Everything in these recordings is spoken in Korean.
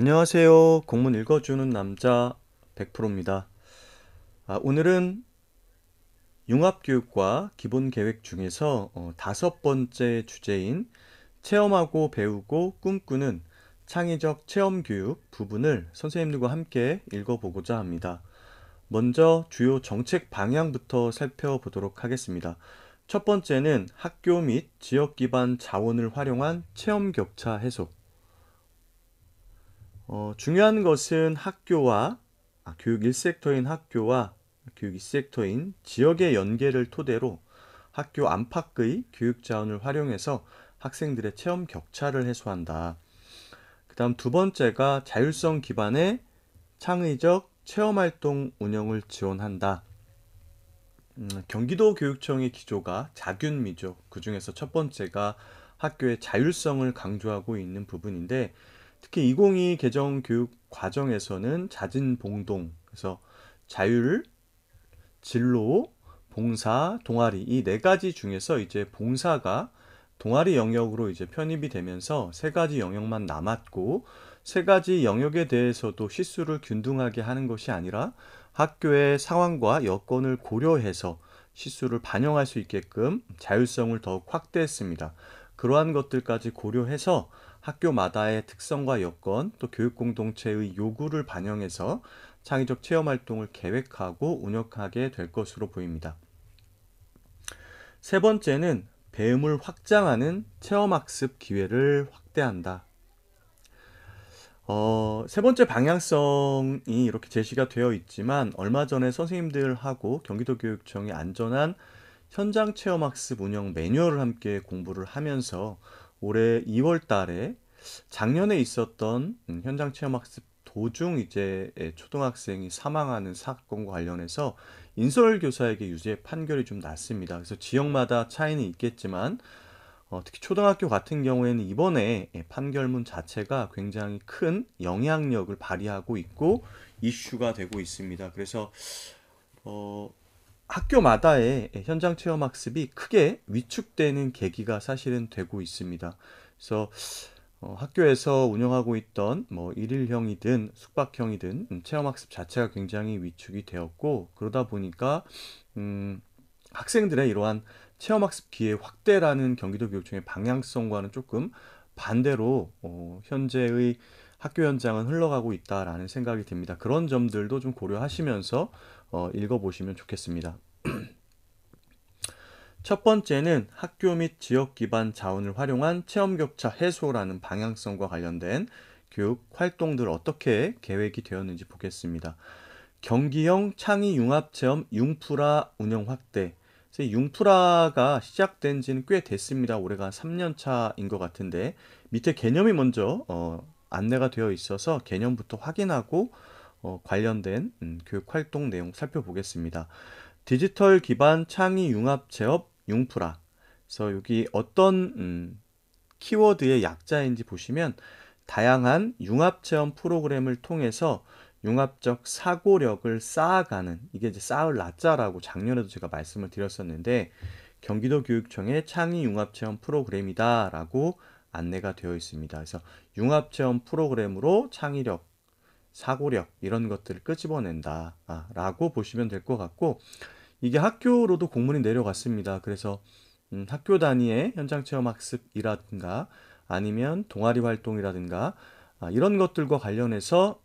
안녕하세요. 공문 읽어주는 남자 100%입니다. 오늘은 융합교육과 기본계획 중에서 다섯 번째 주제인 체험하고 배우고 꿈꾸는 창의적 체험교육 부분을 선생님들과 함께 읽어보고자 합니다. 먼저 주요 정책 방향부터 살펴보도록 하겠습니다. 첫 번째는 학교 및 지역 기반 자원을 활용한 체험 격차 해소. 중요한 것은 교육 1섹터인 학교와 교육 2섹터인 지역의 연계를 토대로 학교 안팎의 교육 자원을 활용해서 학생들의 체험 격차를 해소한다. 그 다음 두 번째가 자율성 기반의 창의적 체험활동 운영을 지원한다. 경기도 교육청의 기조가 자균미죠. 그 중에서 첫 번째가 학교의 자율성을 강조하고 있는 부분인데, 특히 2022 개정 교육 과정에서는 자진봉동, 그래서 자율, 진로, 봉사, 동아리 이 네 가지 중에서 이제 봉사가 동아리 영역으로 이제 편입이 되면서 세 가지 영역만 남았고, 세 가지 영역에 대해서도 시수를 균등하게 하는 것이 아니라 학교의 상황과 여건을 고려해서 시수를 반영할 수 있게끔 자율성을 더욱 확대했습니다. 그러한 것들까지 고려해서 학교마다의 특성과 여건, 또 교육 공동체의 요구를 반영해서 창의적 체험 활동을 계획하고 운영하게 될 것으로 보입니다. 세 번째는 배움을 확장하는 체험학습 기회를 확대한다. 세 번째 방향성이 이렇게 제시가 되어 있지만, 얼마 전에 선생님들하고 경기도교육청이 안전한 현장 체험학습 운영 매뉴얼을 함께 공부를 하면서 올해 2월 달에 작년에 있었던 현장 체험학습 도중 이제 초등학생이 사망하는 사건과 관련해서 인솔교사에게 유죄 판결이 좀 났습니다. 그래서 지역마다 차이는 있겠지만 특히 초등학교 같은 경우에는 이번에 판결문 자체가 굉장히 큰 영향력을 발휘하고 있고 이슈가 되고 있습니다. 그래서 어, 학교마다의 현장 체험 학습이 크게 위축되는 계기가 사실은 되고 있습니다. 그래서 학교에서 운영하고 있던 뭐 일일형이든 숙박형이든 체험 학습 자체가 굉장히 위축이 되었고, 그러다 보니까 학생들의 이러한 체험학습 기회 확대라는 경기도 교육청의 방향성과는 조금 반대로 현재의 학교 현장은 흘러가고 있다라는 생각이 듭니다. 그런 점들도 좀 고려하시면서 읽어보시면 좋겠습니다. 첫 번째는 학교 및 지역 기반 자원을 활용한 체험 격차 해소라는 방향성과 관련된 교육 활동들 어떻게 계획이 되었는지 보겠습니다. 경기형 창의 융합 체험 융프라 운영 확대. 그래서 융프라가 시작된 지는 꽤 됐습니다. 올해가 한 3년 차인 것 같은데, 밑에 개념이 먼저 안내가 되어 있어서 개념부터 확인하고 관련된 교육 활동 내용 살펴보겠습니다. 디지털 기반 창의 융합 체험 융프라. 그래서 여기 어떤 키워드의 약자인지 보시면, 다양한 융합 체험 프로그램을 통해서 융합적 사고력을 쌓아가는, 이게 이제 쌓을 라자라고 작년에도 제가 말씀을 드렸었는데, 경기도 교육청의 창의 융합 체험 프로그램이다라고 안내가 되어 있습니다. 그래서 융합 체험 프로그램으로 창의력, 사고력 이런 것들을 끄집어낸다 라고 보시면 될 것 같고, 이게 학교로도 공문이 내려갔습니다. 그래서 학교 단위의 현장 체험 학습이라든가 아니면 동아리 활동이라든가 이런 것들과 관련해서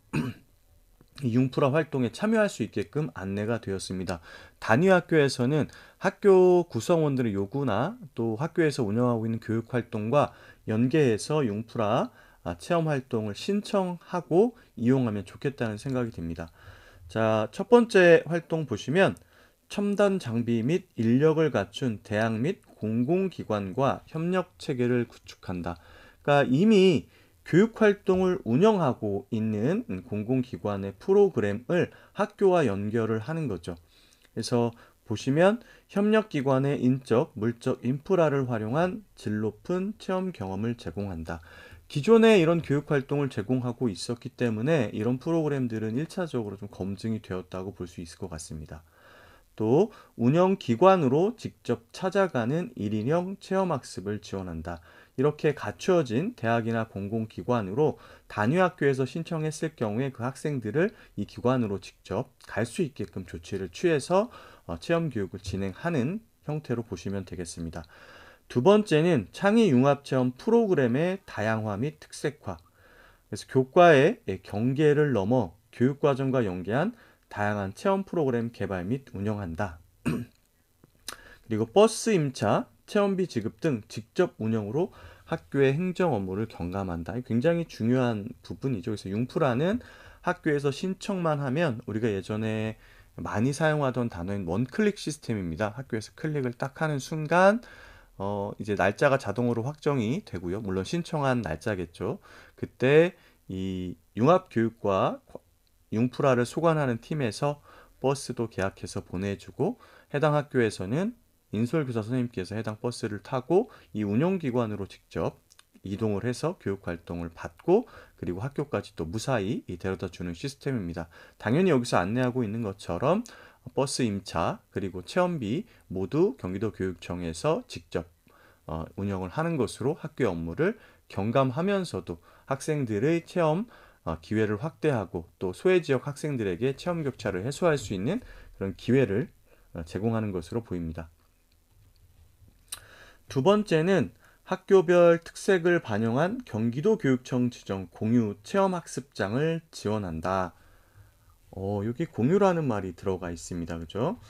이 융프라 활동에 참여할 수 있게끔 안내가 되었습니다. 단위 학교에서는 학교 구성원들의 요구나 또 학교에서 운영하고 있는 교육 활동과 연계해서 융프라 체험 활동을 신청하고 이용하면 좋겠다는 생각이 듭니다. 자, 첫 번째 활동 보시면, 첨단 장비 및 인력을 갖춘 대학 및 공공기관과 협력 체계를 구축한다. 그러니까 이미 교육 활동을 운영하고 있는 공공기관의 프로그램을 학교와 연결을 하는 거죠. 그래서 보시면 협력기관의 인적, 물적 인프라를 활용한 질 높은 체험 경험을 제공한다. 기존에 이런 교육 활동을 제공하고 있었기 때문에 이런 프로그램들은 1차적으로 좀 검증이 되었다고 볼 수 있을 것 같습니다. 또 운영기관으로 직접 찾아가는 1인형 체험학습을 지원한다. 이렇게 갖추어진 대학이나 공공기관으로 단위학교에서 신청했을 경우에 그 학생들을 이 기관으로 직접 갈 수 있게끔 조치를 취해서 체험교육을 진행하는 형태로 보시면 되겠습니다. 두 번째는 창의융합체험 프로그램의 다양화 및 특색화. 그래서 교과의 경계를 넘어 교육과정과 연계한 다양한 체험 프로그램 개발 및 운영한다. 그리고 버스 임차, 체험비 지급 등 직접 운영으로 학교의 행정 업무를 경감한다. 굉장히 중요한 부분이죠. 그래서 융프라는 학교에서 신청만 하면 우리가 예전에 많이 사용하던 단어인 원클릭 시스템입니다. 학교에서 클릭을 딱 하는 순간 이제 날짜가 자동으로 확정이 되고요. 물론 신청한 날짜겠죠. 그때 이 융합교육과 융프라를 소관하는 팀에서 버스도 계약해서 보내주고 해당 학교에서는 인솔교사 선생님께서 해당 버스를 타고 이 운영기관으로 직접 이동을 해서 교육활동을 받고 그리고 학교까지 또 무사히 데려다 주는 시스템입니다. 당연히 여기서 안내하고 있는 것처럼 버스 임차 그리고 체험비 모두 경기도 교육청에서 직접 운영을 하는 것으로 학교의 업무를 경감하면서도 학생들의 체험 기회를 확대하고 또 소외 지역 학생들에게 체험 격차를 해소할 수 있는 그런 기회를 제공하는 것으로 보입니다. 두 번째는 학교별 특색을 반영한 경기도 교육청 지정 공유 체험학습장을 지원한다. 여기 공유라는 말이 들어가 있습니다. 그죠?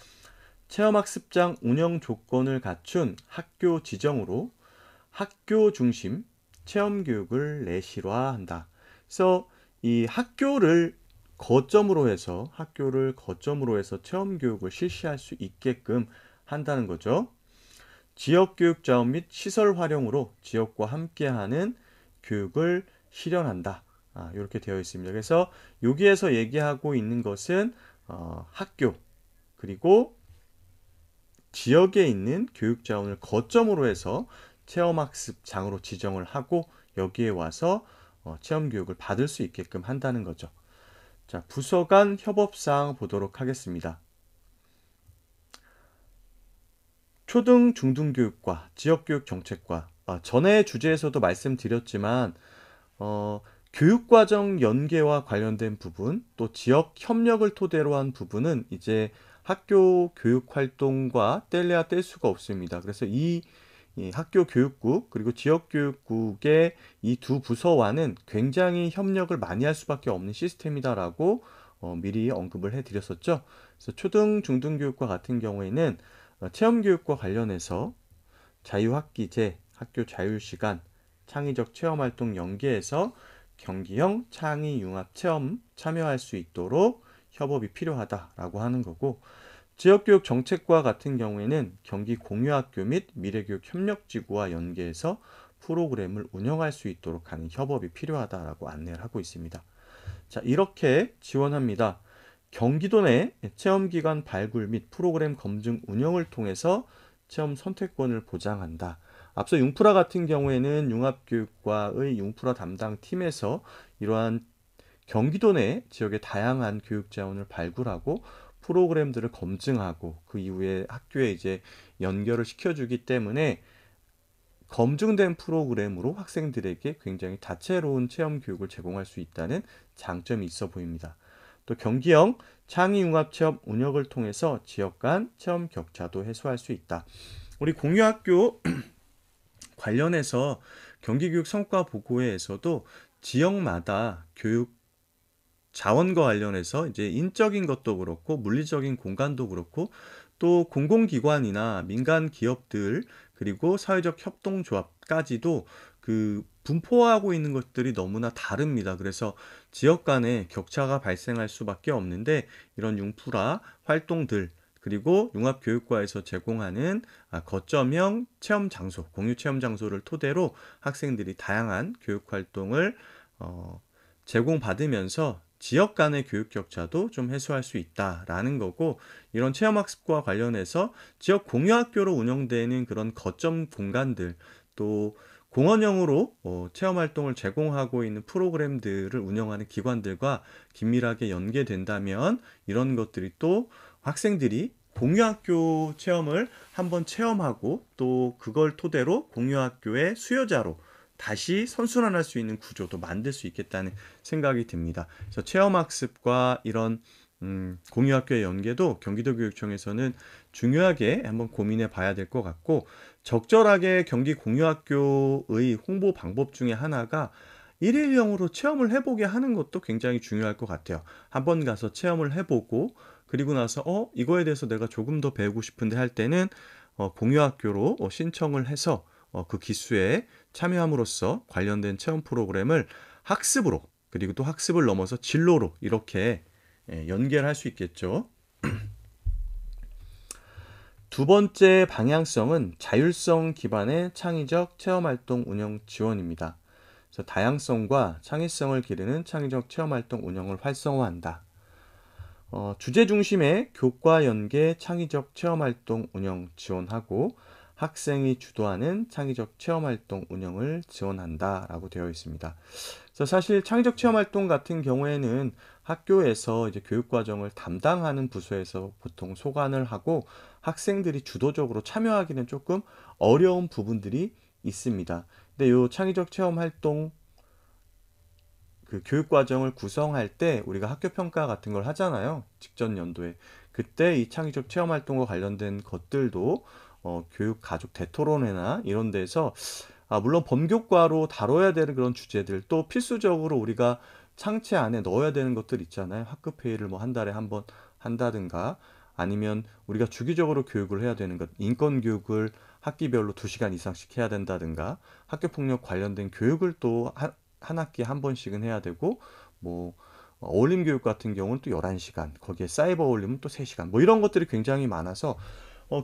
체험학습장 운영 조건을 갖춘 학교 지정으로 학교 중심 체험교육을 내실화한다. 그래서 이 학교를 거점으로 해서 체험교육을 실시할 수 있게끔 한다는 거죠. 지역교육 자원 및 시설 활용으로 지역과 함께하는 교육을 실현한다. 이렇게 되어 있습니다. 그래서 여기에서 얘기하고 있는 것은 학교 그리고 지역에 있는 교육 자원을 거점으로 해서 체험학습장으로 지정을 하고 여기에 와서 체험교육을 받을 수 있게끔 한다는 거죠. 자, 부서 간 협업사항 보도록 하겠습니다. 초등, 중등교육과 지역교육 정책과 전에 주제에서도 말씀드렸지만 교육과정 연계와 관련된 부분 또 지역 협력을 토대로 한 부분은 이제 학교 교육활동과 뗄래야 뗄 수가 없습니다. 그래서 이 학교 교육국 그리고 지역교육국의 이 두 부서와는 굉장히 협력을 많이 할 수밖에 없는 시스템이다라고 미리 언급을 해드렸었죠. 그래서 초등, 중등교육과 같은 경우에는 체험교육과 관련해서 자유학기제, 학교 자율시간, 창의적 체험활동 연계해서 경기형 창의융합체험 참여할 수 있도록 협업이 필요하다라고 하는 거고 지역교육 정책과 같은 경우에는 경기 공유학교 및 미래교육 협력지구와 연계해서 프로그램을 운영할 수 있도록 하는 협업이 필요하다라고 안내를 하고 있습니다. 자, 이렇게 지원합니다. 경기도 내 체험기관 발굴 및 프로그램 검증 운영을 통해서 체험 선택권을 보장한다. 앞서 융프라 같은 경우에는 융합교육과의 융프라 담당 팀에서 이러한 경기도 내 지역의 다양한 교육 자원을 발굴하고 프로그램들을 검증하고 그 이후에 학교에 이제 연결을 시켜주기 때문에 검증된 프로그램으로 학생들에게 굉장히 다채로운 체험 교육을 제공할 수 있다는 장점이 있어 보입니다. 또 경기형 창의융합체험 운영을 통해서 지역 간 체험 격차도 해소할 수 있다. 우리 공유학교 관련해서 경기교육 성과 보고회에서도 지역마다 교육 자원과 관련해서 이제 인적인 것도 그렇고 물리적인 공간도 그렇고 또 공공기관이나 민간 기업들 그리고 사회적 협동조합까지도 그 분포하고 있는 것들이 너무나 다릅니다. 그래서 지역 간에 격차가 발생할 수밖에 없는데 이런 융프라 활동들 그리고 융합교육과에서 제공하는 거점형 체험 장소, 공유 체험 장소를 토대로 학생들이 다양한 교육 활동을 제공받으면서 지역 간의 교육 격차도 좀 해소할 수 있다라는 거고 이런 체험학습과 관련해서 지역 공유학교로 운영되는 그런 거점 공간들 또 공원형으로 체험활동을 제공하고 있는 프로그램들을 운영하는 기관들과 긴밀하게 연계된다면 이런 것들이 또 학생들이 공유학교 체험을 한번 체험하고 또 그걸 토대로 공유학교의 수요자로 다시 선순환할 수 있는 구조도 만들 수 있겠다는 생각이 듭니다. 그래서 체험학습과 이런 공유학교의 연계도 경기도교육청에서는 중요하게 한번 고민해 봐야 될 것 같고, 적절하게 경기 공유학교의 홍보 방법 중에 하나가 일일형으로 체험을 해보게 하는 것도 굉장히 중요할 것 같아요. 한번 가서 체험을 해보고 그리고 나서 이거에 대해서 내가 조금 더 배우고 싶은데 할 때는 공유학교로 신청을 해서 그 기수에 참여함으로써 관련된 체험 프로그램을 학습으로, 그리고 또 학습을 넘어서 진로로 이렇게 연결할 수 있겠죠. 두 번째 방향성은 자율성 기반의 창의적 체험활동 운영 지원입니다. 그래서 다양성과 창의성을 기르는 창의적 체험활동 운영을 활성화한다. 주제 중심의 교과 연계 창의적 체험활동 운영 지원하고 학생이 주도하는 창의적 체험활동 운영을 지원한다라고 되어 있습니다. 그래서 사실 창의적 체험활동 같은 경우에는 학교에서 이제 교육과정을 담당하는 부서에서 보통 소관을 하고 학생들이 주도적으로 참여하기는 조금 어려운 부분들이 있습니다. 근데 이 창의적 체험활동 그 교육과정을 구성할 때 우리가 학교 평가 같은 걸 하잖아요. 직전 연도에. 그때 이 창의적 체험활동과 관련된 것들도 교육 가족 대토론회나 이런 데서 물론 범교과로 다뤄야 되는 그런 주제들, 또 필수적으로 우리가 창체 안에 넣어야 되는 것들 있잖아요. 학급 회의를 뭐 한 달에 한 번 한다든가, 아니면 우리가 주기적으로 교육을 해야 되는 것, 인권 교육을 학기별로 2시간 이상씩 해야 된다든가, 학교 폭력 관련된 교육을 또 한 학기에 한 번씩은 해야 되고, 뭐 어울림 교육 같은 경우는 또 11시간, 거기에 사이버 어울림은 또 3시간, 뭐 이런 것들이 굉장히 많아서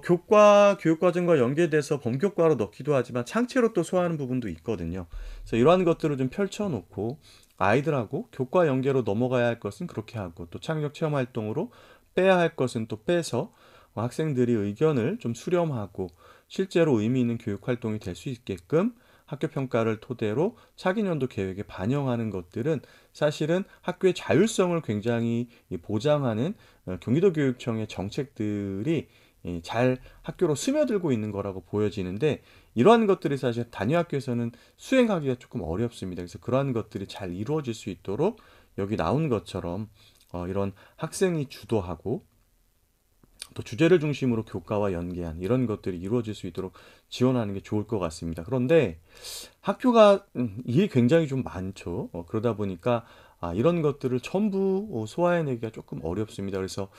교과 교육과정과 연계돼서 범교과로 넣기도 하지만 창체로 또 소화하는 부분도 있거든요. 그래서 이러한 것들을 좀 펼쳐놓고 아이들하고 교과 연계로 넘어가야 할 것은 그렇게 하고, 또 창의적 체험 활동으로 빼야 할 것은 또 빼서 학생들이 의견을 좀 수렴하고 실제로 의미 있는 교육 활동이 될 수 있게끔 학교 평가를 토대로 차기 년도 계획에 반영하는 것들은 사실은 학교의 자율성을 굉장히 보장하는 경기도 교육청의 정책들이 잘 학교로 스며들고 있는 거라고 보여지는데, 이러한 것들이 사실 단위 학교에서는 수행하기가 조금 어렵습니다. 그래서 그러한 것들이 잘 이루어질 수 있도록 여기 나온 것처럼 이런 학생이 주도하고 또 주제를 중심으로 교과와 연계한 이런 것들이 이루어질 수 있도록 지원하는 게 좋을 것 같습니다. 그런데 학교가 일이 굉장히 좀 많죠. 그러다 보니까 이런 것들을 전부 소화해내기가 조금 어렵습니다. 그래서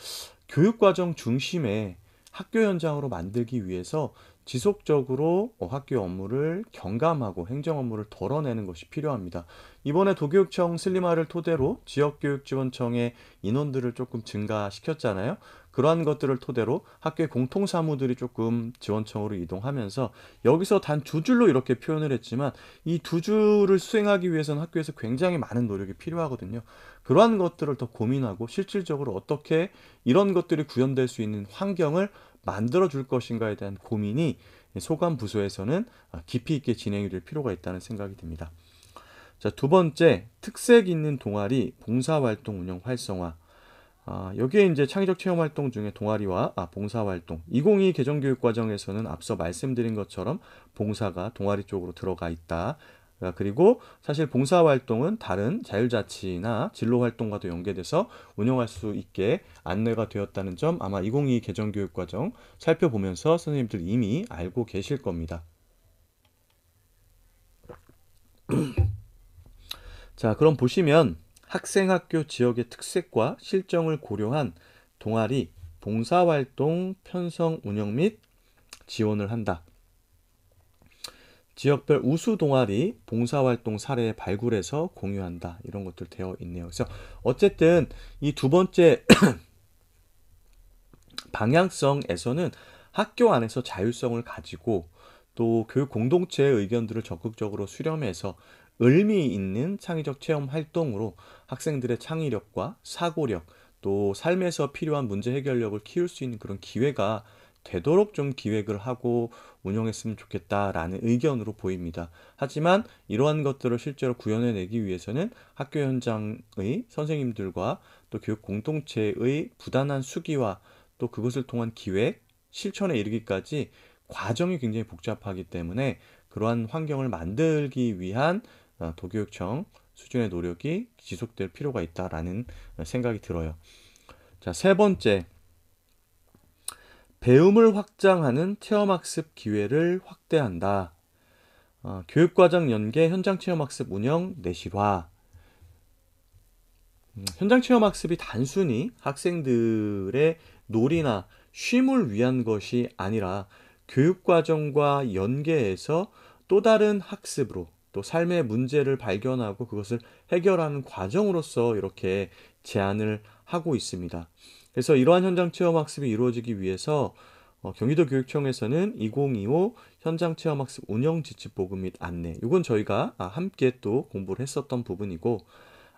교육과정 중심의 학교 현장으로 만들기 위해서 지속적으로 학교 업무를 경감하고 행정 업무를 덜어내는 것이 필요합니다. 이번에 도교육청 슬림화를 토대로 지역교육지원청의 인원들을 조금 증가시켰잖아요. 그러한 것들을 토대로 학교의 공통사무들이 조금 지원청으로 이동하면서 여기서 단 2줄로 이렇게 표현을 했지만 이 2줄을 수행하기 위해서는 학교에서 굉장히 많은 노력이 필요하거든요. 그러한 것들을 더 고민하고 실질적으로 어떻게 이런 것들이 구현될 수 있는 환경을 만들어 줄 것인가에 대한 고민이 소관 부서에서는 깊이 있게 진행이 될 필요가 있다는 생각이 듭니다. 자, 두 번째, 특색 있는 동아리 봉사활동 운영 활성화. 여기에 이제 창의적 체험 활동 중에 동아리와 봉사활동, 2022 개정교육과정에서는 앞서 말씀드린 것처럼 봉사가 동아리 쪽으로 들어가 있다. 그리고 사실 봉사활동은 다른 자율자치나 진로활동과도 연계돼서 운영할 수 있게 안내가 되었다는 점 아마 2022 개정교육과정 살펴보면서 선생님들 이미 알고 계실 겁니다. 자, 그럼 보시면 학생학교 지역의 특색과 실정을 고려한 동아리, 봉사활동 편성 운영 및 지원을 한다. 지역별 우수 동아리, 봉사활동 사례 발굴해서 공유한다. 이런 것들 되어 있네요. 그래서 어쨌든 이 두 번째 방향성에서는 학교 안에서 자율성을 가지고 또 교육 공동체의 의견들을 적극적으로 수렴해서 의미 있는 창의적 체험 활동으로 학생들의 창의력과 사고력, 또 삶에서 필요한 문제 해결력을 키울 수 있는 그런 기회가 되도록 좀 기획을 하고 운영했으면 좋겠다라는 의견으로 보입니다. 하지만 이러한 것들을 실제로 구현해내기 위해서는 학교 현장의 선생님들과 또 교육 공동체의 부단한 수기와 또 그것을 통한 기획, 실천에 이르기까지 과정이 굉장히 복잡하기 때문에 그러한 환경을 만들기 위한 도교육청 수준의 노력이 지속될 필요가 있다라는 생각이 들어요. 자, 세 번째, 배움을 확장하는 체험학습 기회를 확대한다. 교육과정 연계 현장체험학습 운영 내실화. 현장체험학습이 단순히 학생들의 놀이나 쉼을 위한 것이 아니라 교육과정과 연계해서 또 다른 학습으로 또 삶의 문제를 발견하고 그것을 해결하는 과정으로서 이렇게 제안을 하고 있습니다. 그래서 이러한 현장체험학습이 이루어지기 위해서 경기도 교육청에서는 2025 현장체험학습 운영지침 보급 및 안내, 이건 저희가 함께 또 공부를 했었던 부분이고,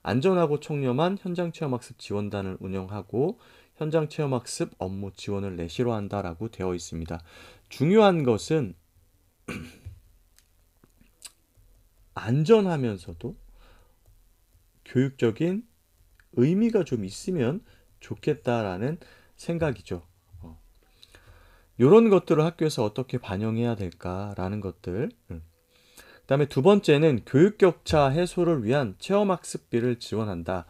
안전하고 청렴한 현장체험학습 지원단을 운영하고 현장체험학습 업무 지원을 내실화한다라고 되어 있습니다. 중요한 것은 안전하면서도 교육적인 의미가 좀 있으면 좋겠다라는 생각이죠. 이런 것들을 학교에서 어떻게 반영해야 될까라는 것들. 그다음에 두 번째는 교육 격차 해소를 위한 체험학습비를 지원한다.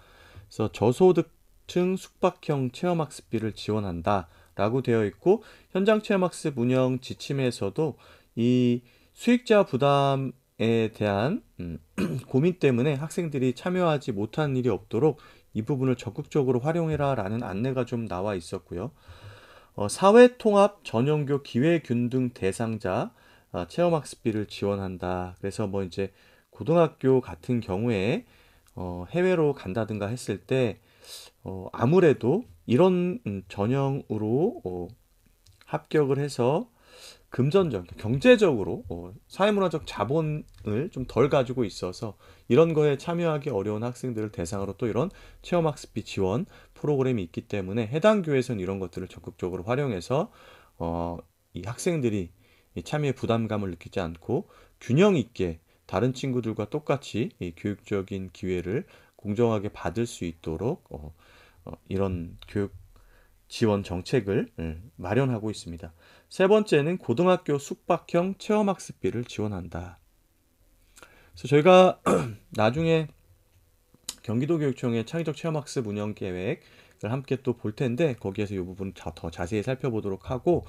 그래서 저소득층 숙박형 체험학습비를 지원한다라고 되어 있고, 현장 체험학습 운영 지침에서도 이 수익자 부담에 대한 고민 때문에 학생들이 참여하지 못한 일이 없도록 이 부분을 적극적으로 활용해라라는 안내가 좀 나와 있었고요. 사회통합 전형교 기회균등 대상자 체험학습비를 지원한다. 그래서 뭐 이제 고등학교 같은 경우에 해외로 간다든가 했을 때 아무래도 이런 전형으로 합격을 해서 금전적, 경제적으로 사회문화적 자본을 좀 덜 가지고 있어서 이런 거에 참여하기 어려운 학생들을 대상으로 또 이런 체험학습비 지원 프로그램이 있기 때문에 해당 교회에서는 이런 것들을 적극적으로 활용해서 이 학생들이 이 참여의 부담감을 느끼지 않고 균형 있게 다른 친구들과 똑같이 이 교육적인 기회를 공정하게 받을 수 있도록 이런 교육 지원 정책을 마련하고 있습니다. 세 번째는 고등학교 숙박형 체험학습비를 지원한다. 그래서 저희가 나중에 경기도교육청의 창의적 체험학습 운영 계획을 함께 또 볼 텐데 거기에서 이 부분 더 자세히 살펴보도록 하고,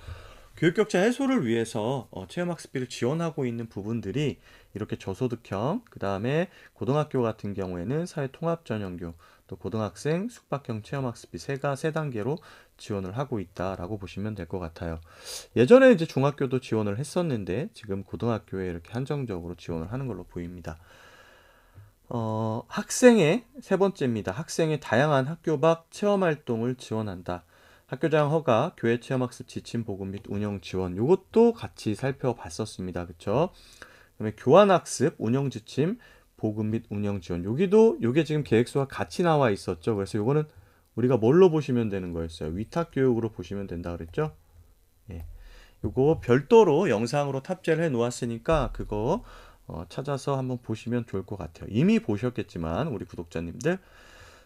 교육격차 해소를 위해서 체험학습비를 지원하고 있는 부분들이 이렇게 저소득형, 그 다음에 고등학교 같은 경우에는 사회통합전형교, 또 고등학생 숙박형 체험학습비 세 단계로 지원을 하고 있다라고 보시면 될 것 같아요. 예전에 이제 중학교도 지원을 했었는데 지금 고등학교에 이렇게 한정적으로 지원을 하는 걸로 보입니다. 학생의 세 번째입니다. 학생의 다양한 학교 밖 체험 활동을 지원한다. 학교장 허가, 교회 체험학습 지침 보급 및 운영 지원, 요것도 같이 살펴봤었습니다. 그쵸? 그다음에 교환학습 운영 지침 보급 및 운영 지원, 요게 지금 계획서와 같이 나와 있었죠. 그래서 요거는 우리가 뭘로 보시면 되는 거였어요? 위탁 교육으로 보시면 된다 그랬죠? 예. 요거 별도로 영상으로 탑재를 해 놓았으니까 그거 찾아서 한번 보시면 좋을 것 같아요. 이미 보셨겠지만 우리 구독자님들.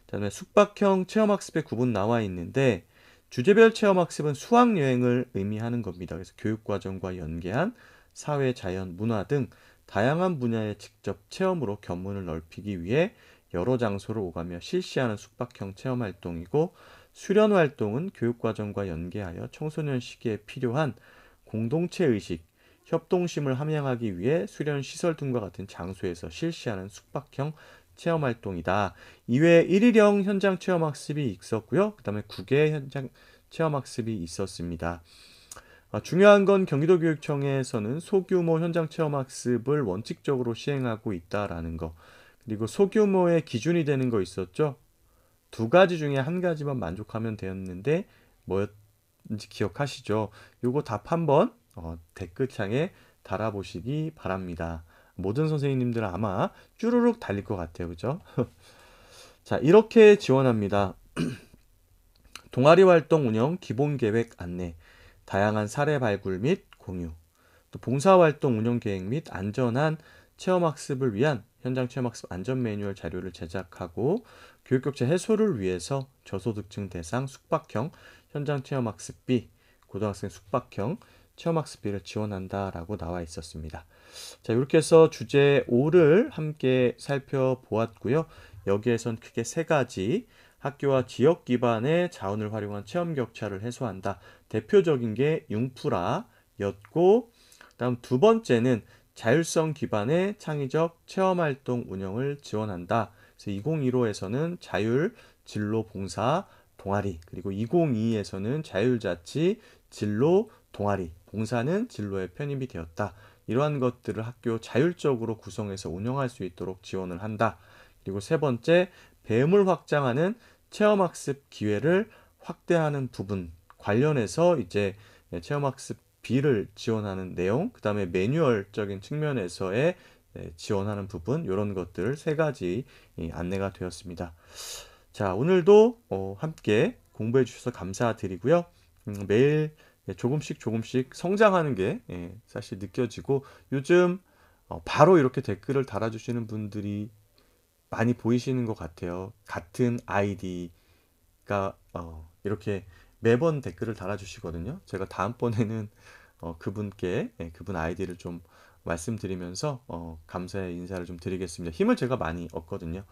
그다음에 숙박형 체험학습의 구분 나와 있는데, 주제별 체험학습은 수학여행을 의미하는 겁니다. 그래서 교육과정과 연계한 사회, 자연, 문화 등 다양한 분야의 직접 체험으로 견문을 넓히기 위해 여러 장소를 오가며 실시하는 숙박형 체험활동이고, 수련활동은 교육과정과 연계하여 청소년 시기에 필요한 공동체의식, 협동심을 함양하기 위해 수련시설 등과 같은 장소에서 실시하는 숙박형 체험활동이다. 이외에 1일형 현장 체험학습이 있었고요. 그 다음에 9개 현장 체험학습이 있었습니다. 중요한 건 경기도교육청에서는 소규모 현장 체험학습을 원칙적으로 시행하고 있다라는 거. 그리고 소규모의 기준이 되는 거 있었죠. 두 가지 중에 한 가지만 만족하면 되었는데 뭐였는지 기억하시죠? 요거 답 한번 댓글창에 달아보시기 바랍니다. 모든 선생님들은 아마 쭈루룩 달릴 것 같아요. 그죠? 자, 이렇게 지원합니다. 동아리 활동 운영 기본 계획 안내, 다양한 사례 발굴 및 공유, 또 봉사활동 운영 계획 및 안전한 체험학습을 위한 현장 체험학습 안전 매뉴얼 자료를 제작하고, 교육격차 해소를 위해서 저소득층 대상 숙박형 현장 체험학습비, 고등학생 숙박형 체험학습비를 지원한다라고 나와 있었습니다. 자, 이렇게 해서 주제 5를 함께 살펴보았고요. 여기에선 크게 세 가지, 학교와 지역 기반의 자원을 활용한 체험 격차를 해소한다. 대표적인 게 융프라였고, 다음 두 번째는 자율성 기반의 창의적 체험활동 운영을 지원한다. 그래서 2015에서는 자율 진로 봉사 동아리, 그리고 2022에서는 자율자치 진로 동아리, 봉사는 진로에 편입이 되었다. 이러한 것들을 학교 자율적으로 구성해서 운영할 수 있도록 지원을 한다. 그리고 세 번째, 배움을 확장하는 체험학습 기회를 확대하는 부분 관련해서 이제 체험학습 비를 지원하는 내용, 그 다음에 매뉴얼적인 측면에서의 지원하는 부분, 이런 것들 세 가지 안내가 되었습니다. 자, 오늘도 함께 공부해 주셔서 감사드리고요. 매일 조금씩 조금씩 성장하는 게 사실 느껴지고, 요즘 바로 이렇게 댓글을 달아주시는 분들이 많이 보이시는 것 같아요. 같은 아이디가 이렇게 매번 댓글을 달아주시거든요. 제가 다음번에는 그분께 그분 아이디를 좀 말씀드리면서 감사의 인사를 좀 드리겠습니다. 힘을 제가 많이 얻거든요.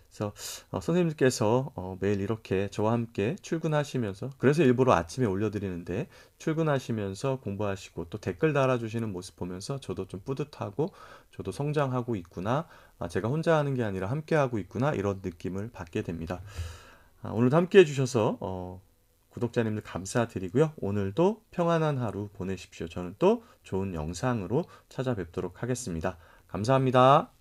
그래서 선생님께서 매일 이렇게 저와 함께 출근하시면서, 그래서 일부러 아침에 올려드리는데, 출근하시면서 공부하시고 또 댓글 달아주시는 모습 보면서 저도 좀 뿌듯하고, 저도 성장하고 있구나, 제가 혼자 하는 게 아니라 함께 하고 있구나, 이런 느낌을 받게 됩니다. 오늘도 함께 해주셔서 구독자님들 감사드리고요. 오늘도 평안한 하루 보내십시오. 저는 또 좋은 영상으로 찾아뵙도록 하겠습니다. 감사합니다.